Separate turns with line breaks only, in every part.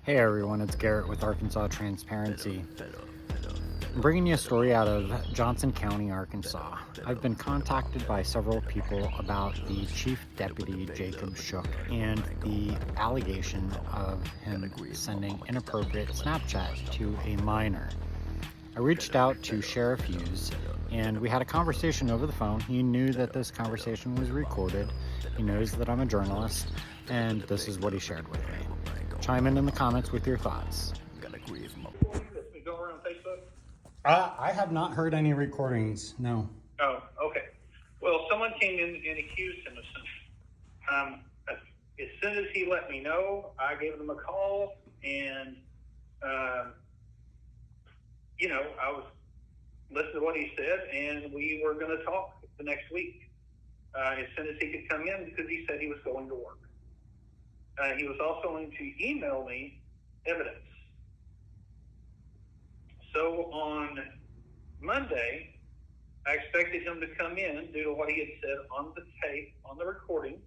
Hey everyone, it's Garrett with Arkansas Transparency. I'm bringing you a story out of Johnson County, Arkansas. I've been contacted by several people about the Chief Deputy Jacob Shook and the allegation of him sending inappropriate Snapchat to a minor. I reached out to Sheriff Hughes and we had a conversation over the phone. He knew that this conversation was recorded. He knows that I'm a journalist, and this is what he shared with me. Chime in the comments with your thoughts. I have not heard any recordings, no.
Oh, okay. Well, someone came in and accused him of something. As soon as he let me know, I gave them a call, and I was listening to what he said, and we were going to talk the next week as soon as he could come in, because he said he was going to work. He was also going to email me evidence. So on Monday, I expected him to come in due to what he had said on the tape, on the recording,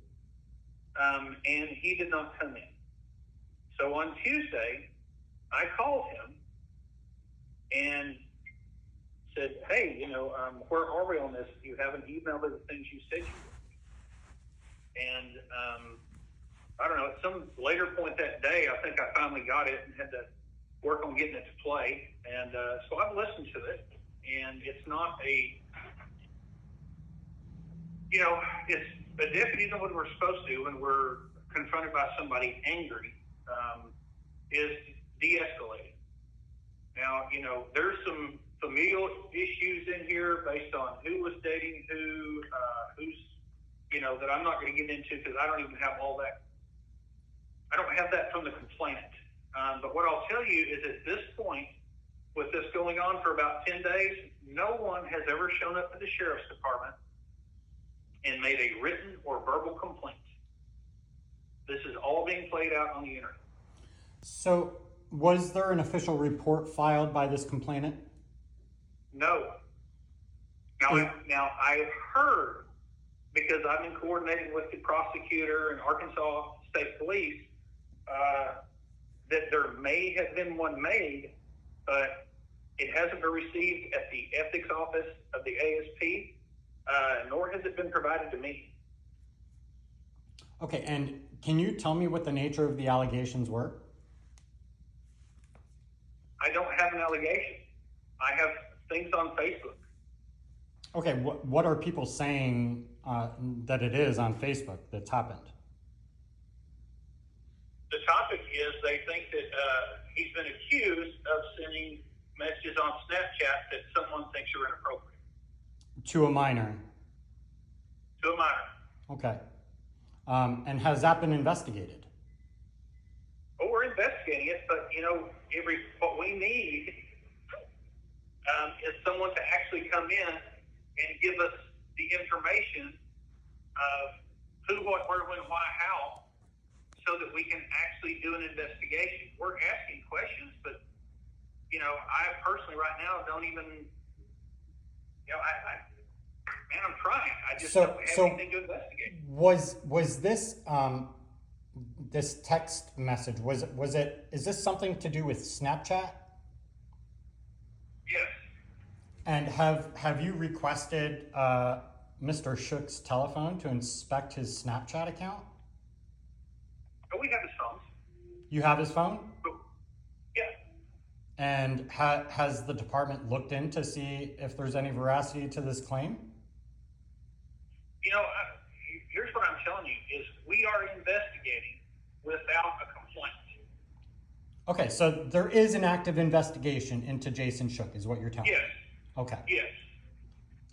and he did not come in. So on Tuesday, I called him and said, hey, where are we on this? You haven't emailed me the things you said you would. And I don't know, at some later point that day, I think I finally got it and had to work on getting it to play. And so I've listened to it, and it's not it's a deputy doing what we're supposed to when we're confronted by somebody angry, is de-escalating. Now, there's some familial issues in here based on who was dating who's, that I'm not going to get into because I don't even have all that. I don't have that from the complainant. But what I'll tell you is at this point, with this going on for about 10 days, no one has ever shown up to the sheriff's department and made a written or verbal complaint. This is all being played out on the internet.
So, was there an official report filed by this complainant?
No. Now I heard, because I've been coordinating with the prosecutor and Arkansas State Police, that there may have been one made, but it hasn't been received at the ethics office of the ASP, nor has it been provided to me.
Okay, and can you tell me what the nature of the allegations were?
I don't have an allegation. I have things on Facebook.
Okay, what are people saying that it is on Facebook that's happened?
The topic is they think that he's been accused of sending messages on Snapchat that someone thinks are inappropriate.
To a minor?
To a minor.
Okay. And has that been investigated?
Well, we're investigating it, but what we need is someone to actually come in and give us the information of who, what, where, when, why, how, so that we can actually do an investigation. We're asking questions, but I personally right now don't even, I'm trying. I just don't have anything to investigate.
Was this this text message, is this something to do with Snapchat?
Yes.
And have you requested Mr. Shook's telephone to inspect his Snapchat account?
Oh, we have his phone.
You have his phone?
Yeah.
And has the department looked in to see if there's any veracity to this claim?
Here's what I'm telling you, is we are investigating without a complaint.
Okay, so there is an active investigation into Jason Shook, is what you're telling me?
Yes.
Okay.
Yes.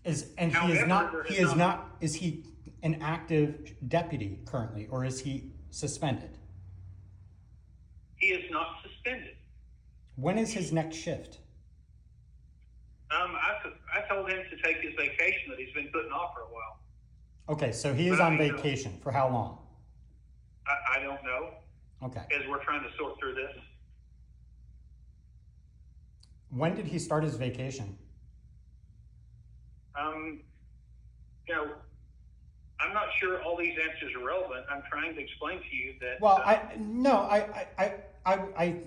Is he an active deputy currently, or is he suspended?
He is not suspended.
When is his next shift?
I told him to take his vacation that he's been putting off for a while.
Okay, so he is on vacation. For how long?
I don't know.
Okay.
As we're trying to sort through this.
When did he start his vacation?
I'm not sure all these answers are relevant. I'm trying to explain to you that.
Well,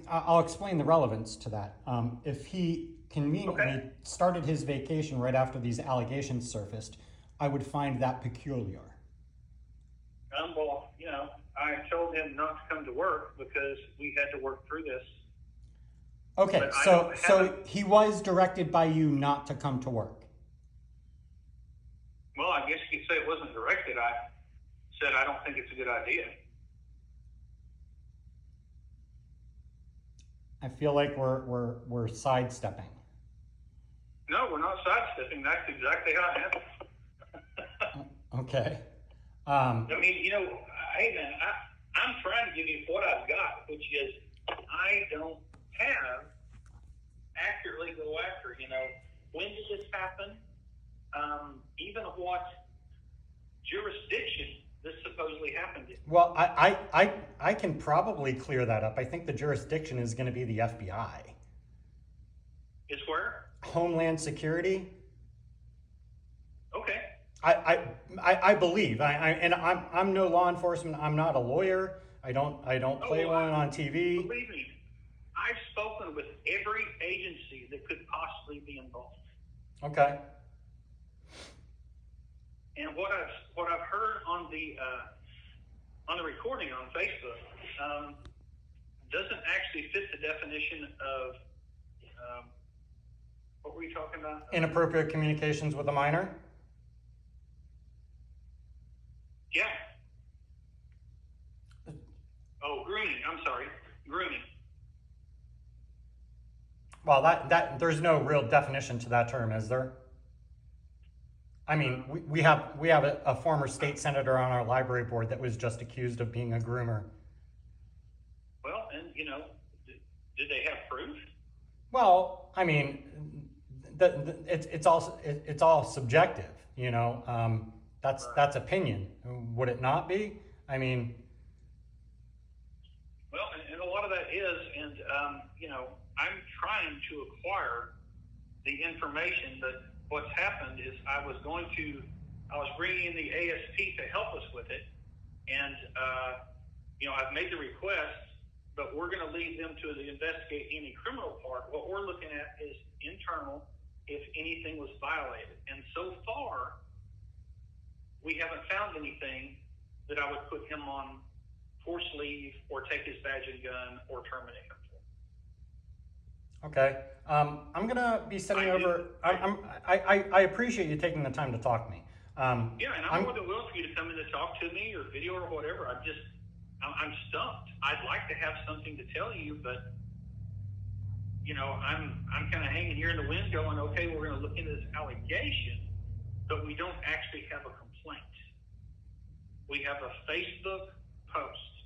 I'll explain the relevance to that. If he conveniently
Okay.
started his vacation right after these allegations surfaced, I would find that peculiar.
Well, I told him not to come to work because we had to work through this.
Okay,
But I
so
don't have
he was directed by you not to come to work.
Well, I guess you could say it wasn't directed. I said I don't think it's a good idea.
I feel like we're sidestepping.
No, we're not sidestepping. That's exactly how it happened.
Okay.
I mean, hey man, I'm trying to give you what I've got, which is I don't have accurately go after. When did this happen? Even what jurisdiction this supposedly happened in.
Well, I can probably clear that up. I think the jurisdiction is going to be the FBI.
Is where?
Homeland Security.
Okay.
I believe. I'm no law enforcement. I'm not a lawyer. I don't play one on TV.
Believe me, I've spoken with every agency that could possibly be involved.
Okay.
And what I've heard on the recording on Facebook doesn't actually fit the definition of what were you talking about?
Inappropriate communications with a minor.
Yeah. Oh, grooming. I'm sorry, grooming.
Well, that there's no real definition to that term, is there? I mean, we have a former state senator on our library board that was just accused of being a groomer.
Well, and did they have proof?
Well, I mean, it's all subjective, That's opinion. Would it not be? I mean.
Well, and a lot of that is, and I'm trying to acquire the information, but what's happened is I was bringing in the ASP to help us with it, and I've made the request, but we're going to leave them to investigate any criminal part. What we're looking at is internal, if anything was violated, and so far we haven't found anything that I would put him on forced leave or take his badge and gun or terminate him for.
Okay. I'm gonna be sending over. I appreciate you taking the time to talk to me.
Yeah, and I'm more than willing for you to come in and talk to me or video or whatever. I'm stumped. I'd like to have something to tell you, but I'm kind of hanging here in the wind, going, okay, we're going to look into this allegation, but we don't actually have a complaint. We have a Facebook post,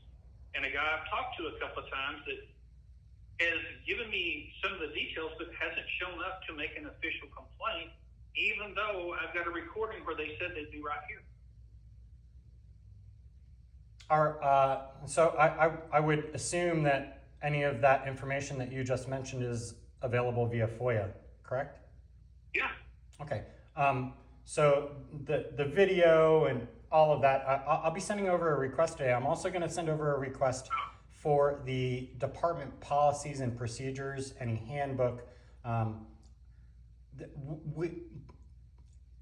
and a guy I've talked to a couple of times that has given me some of the details, but hasn't shown up to make an official complaint, even though I've got a recording where they said they'd be right here.
So I would assume that any of that information that you just mentioned is available via FOIA, correct?
Yeah.
Okay. So the video and all of that, I'll be sending over a request today. I'm also going to send over a request for the department policies and procedures, any handbook.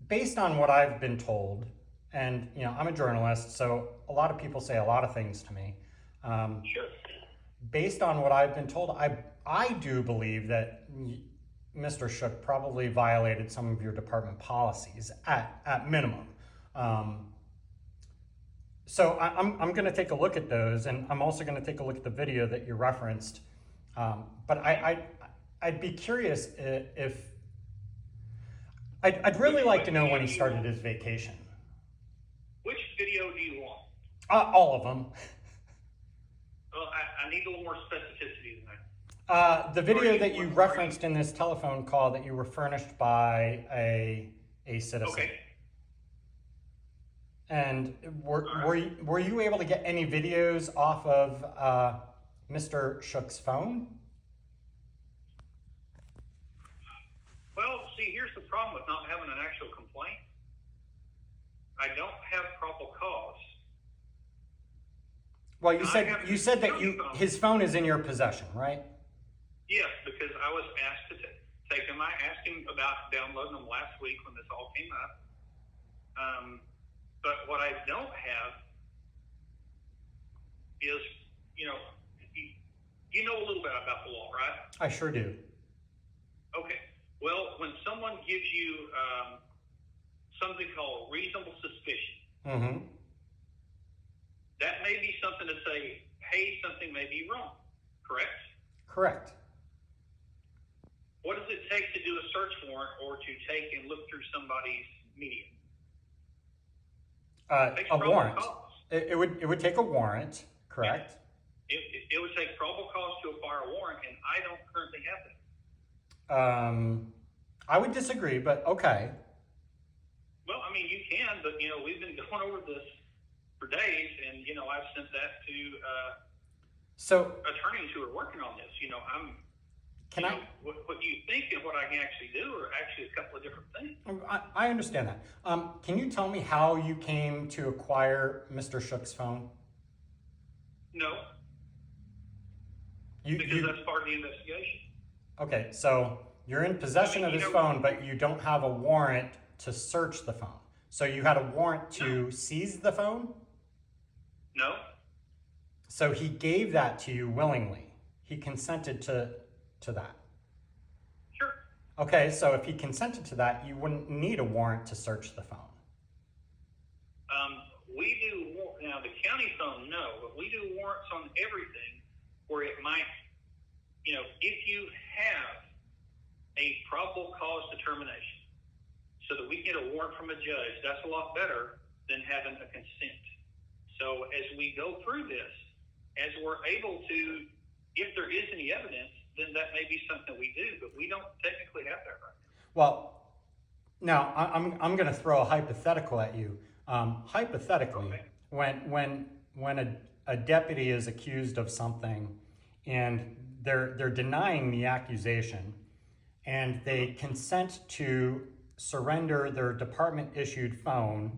Based on what I've been told, and I'm a journalist, so a lot of people say a lot of things to me.
Sure.
Based on what I've been told, I do believe that Mr. Shook probably violated some of your department policies at minimum. So I'm going to take a look at those, and I'm also going to take a look at the video that you referenced. But I'd be curious if I'd really like to know when he started his vacation.
Which video do you want?
All of them.
Well, I need a little more specificity than that.
The video that you referenced in this telephone call that you were furnished by a citizen.
Okay.
And were you able to get any videos off of Mr. Shook's phone?
Well, see, here's the problem with not having an actual complaint. I don't have probable cause.
Well, you said that his phone is in your possession, right?
Yes, because I was asked to take him. I asked him about downloading them last week when this all came up. But what I don't have is, you know a little bit about the law, right?
I sure do.
Okay. Well, when someone gives you something called reasonable suspicion,
Mm-hmm.
that may be something to say, hey, something may be wrong, correct?
Correct.
What does it take to do a search warrant or to take and look through somebody's media?
A warrant. It would take a warrant, correct?
Yeah. It would take probable cause to acquire a warrant, and I don't currently have that.
I would disagree, but okay.
Well, I mean, you can, but we've been going over this for days, and I've sent that to attorneys who are working on this. What you think and what I can actually do are actually a couple of different things.
I understand that. Can you tell me how you came to acquire Mr. Shook's phone?
No. Because that's part of the investigation.
Okay, so you're in possession of his phone, but you don't have a warrant to search the phone. So you had a warrant to seize the phone?
No.
So he gave that to you willingly. He consented to that.
Sure.
Okay, so if he consented to that, you wouldn't need a warrant to search the phone.
We do, now the county phone, no, but we do warrants on everything where it might, if you have a probable cause determination so that we get a warrant from a judge, that's a lot better than having a consent. So as we go through this, as we're able to, if there is any evidence, then that may be something we do, but we don't technically have that right now.
Well, now I'm going to throw a hypothetical at you. Hypothetically,
okay.
when a deputy is accused of something and they're denying the accusation and they consent to surrender their department issued phone,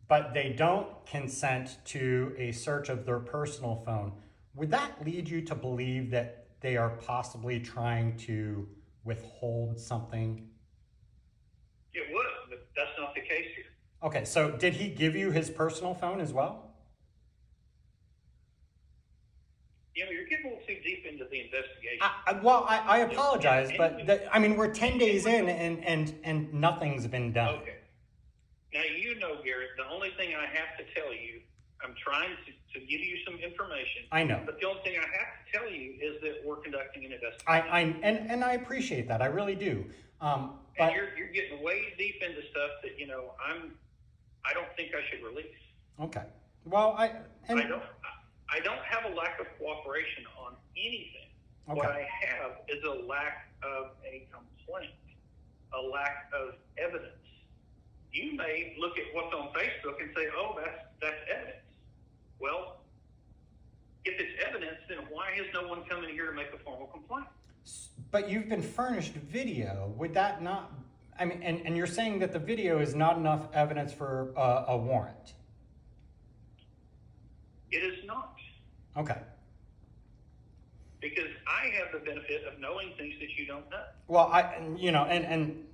but they don't consent to a search of their personal phone, would that lead you to believe that they are possibly trying to withhold something?
It would, but that's not the case here.
Okay, so did he give you his personal phone as well?
You're getting a little too deep into the investigation.
I apologize, but we're 10 days in and nothing's been done.
Okay. Now, Garrett, the only thing I have to tell you, I'm trying to give you some information.
I know.
But the only thing I have to tell you is that we're conducting an investigation.
And I appreciate that. I really do.
And you're getting way deep into stuff that, I don't think I should release.
Okay. Well, I
don't have a lack of cooperation on anything.
Okay.
What I have is a lack of a complaint, a lack of evidence. You may look at what's on Facebook and say, oh, that's evidence. Well, if it's evidence, then why has no one come in here to make a formal complaint?
But you've been furnished video. Would that not, and you're saying that the video is not enough evidence for a warrant?
It is not.
Okay.
Because I have the benefit of knowing things that you don't know.
Well, and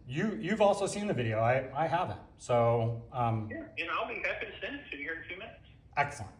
you've also seen the video. I haven't. So
yeah, I'll be happy to send it to you here in 2 minutes.
Excellent.